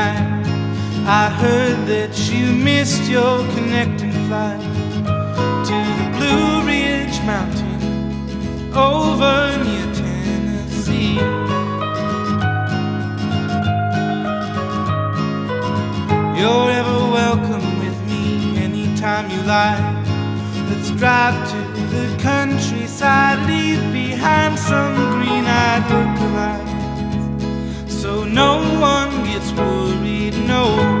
night. I heard that you missed your connecting flight to the Blue Ridge Mountain over near Tennessee. You're ever welcome with me anytime you like. Let's drive to the countryside, leave behind some green-eyed lookalikes, so no one gets worried, no.